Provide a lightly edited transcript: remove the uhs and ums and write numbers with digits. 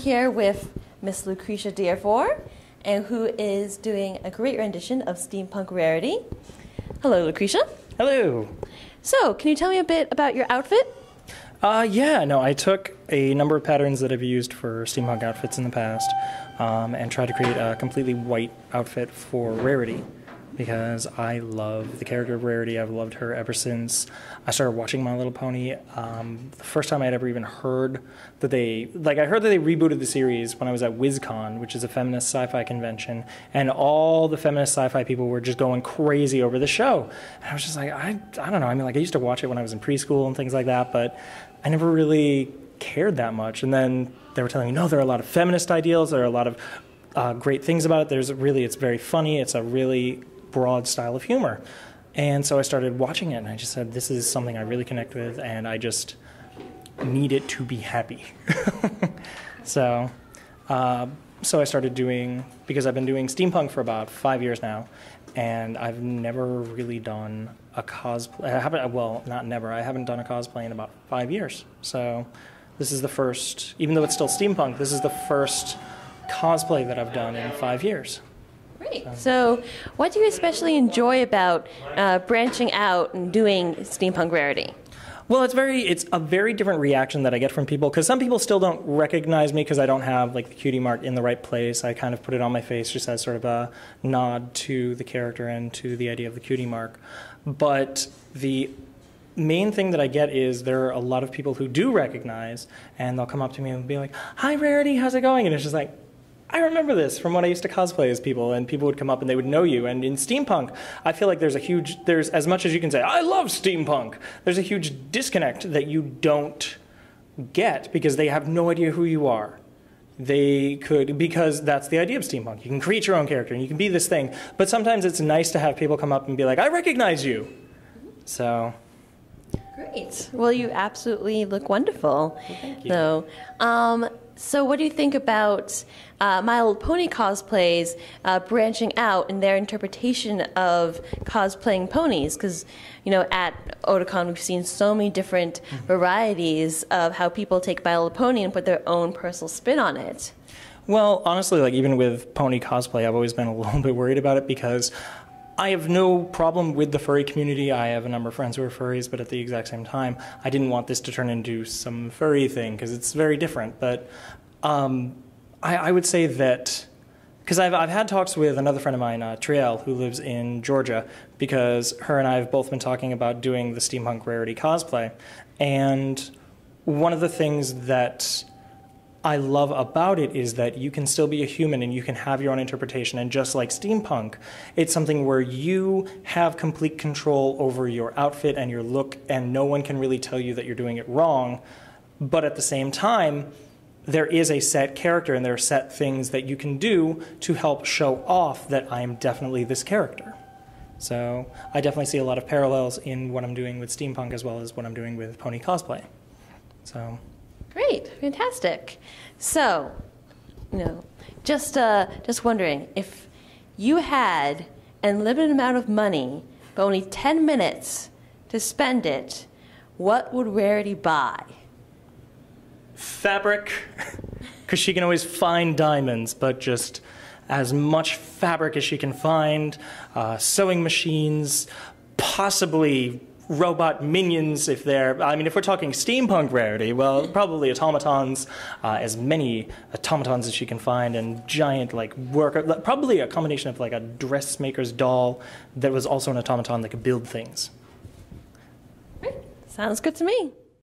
here with Miss Lucretia Dearfour, and who is doing a great rendition of Steampunk Rarity. Hello, Lucretia. Hello. So, can you tell me a bit about your outfit? I took a number of patterns that I've used for steampunk outfits in the past and tried to create a completely white outfit for Rarity because I love the character of Rarity. I've loved her ever since I started watching My Little Pony. The first time I'd ever even heard that I heard that they rebooted the series when I was at WizCon, which is a feminist sci-fi convention, and all the feminist sci-fi people were just going crazy over the show. And I was just like, I don't know. I mean, like, I used to watch it when I was in preschool and things like that, but I never really cared that much. And then they were telling me, no, there are a lot of feminist ideals. There are a lot of great things about it. It's very funny. It's a really broad style of humor. And so I started watching it, and I just said, this is something I really connect with, and I just need it to be happy. So I started doing, because I've been doing steampunk for about 5 years now, and I've never really done a cosplay. I haven't done a cosplay in about 5 years. So this is the first, even though it's still steampunk, this is the first cosplay that I've done in 5 years. Great. So what do you especially enjoy about branching out and doing Steampunk Rarity? Well, it's a very different reaction that I get from people, because some people still don't recognize me because I don't have like the cutie mark in the right place. I kind of put it on my face just as sort of a nod to the character and to the idea of the cutie mark. But the main thing that I get is there are a lot of people who do recognize, and they'll come up to me and be like, "Hi, Rarity, how's it going?" And it's just like, I remember this from when I used to cosplay as people, and people would come up and they would know you. And in steampunk, I feel like there's as much as you can say, I love steampunk, there's a huge disconnect that you don't get because they have no idea who you are. Because that's the idea of steampunk. You can create your own character and you can be this thing. But sometimes it's nice to have people come up and be like, I recognize you. So. Great. Well, you absolutely look wonderful. Well, thank you. So what do you think about My Little Pony cosplays branching out in their interpretation of cosplaying ponies? Because, at Otakon we've seen so many different varieties of how people take My Little Pony and put their own personal spin on it. Well, honestly, like even with pony cosplay, I've always been a little bit worried about it because I have no problem with the furry community. I have a number of friends who are furries, but at the exact same time, I didn't want this to turn into some furry thing because it's very different. But I would say that, because I've had talks with another friend of mine, Triel, who lives in Georgia, because her and I have both been talking about doing the Steampunk Rarity cosplay. And one of the things that I love about it is that you can still be a human and you can have your own interpretation. And just like steampunk, it's something where you have complete control over your outfit and your look, and no one can really tell you that you're doing it wrong. But at the same time, there is a set character and there are set things that you can do to help show off that I am definitely this character. So I definitely see a lot of parallels in what I'm doing with steampunk as well as what I'm doing with pony cosplay. So. Great, fantastic. So, just wondering, if you had an unlimited amount of money, but only 10 minutes to spend it, what would Rarity buy? Fabric, because she can always find diamonds, but just as much fabric as she can find, sewing machines, possibly robot minions if we're talking steampunk Rarity, well, probably automatons, as many automatons as she can find, and giant probably a combination of like a dressmaker's doll that was also an automaton that could build things. Sounds good to me.